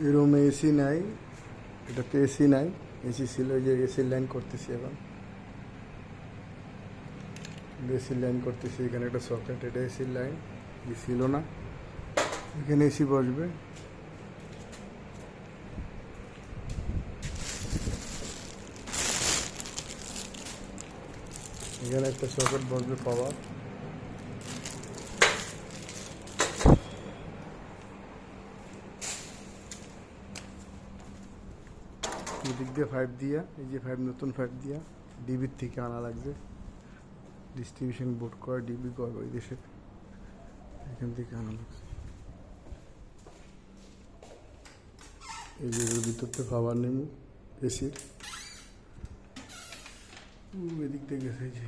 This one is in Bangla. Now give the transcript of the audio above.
এই রুমে এসি নাই, এটাতে এসি নাই। এসি ছিল, যে এসির লাইন করতেছি এখন। এসির লাইন করতেছি, এখানে একটা সকেট, এটা এসির লাইন ছিল না, এখানে এসি বসবে। এখানে একটা সকেট বসবে পাওয়ার। এদিক দিয়ে 5 দিয়া, এই যে 5 নতুন 5 দিয়া ডিবির থেকে আনা লাগবে। ডিস্ট্রিবিউশন বোর্ড করে ডিবি করে ওই দেশের, এখান থেকে আনা লাগছে। এই যে এর ভিতরতে পাওয়ার নেই এসির, এদিক থেকে গেছে। এই যে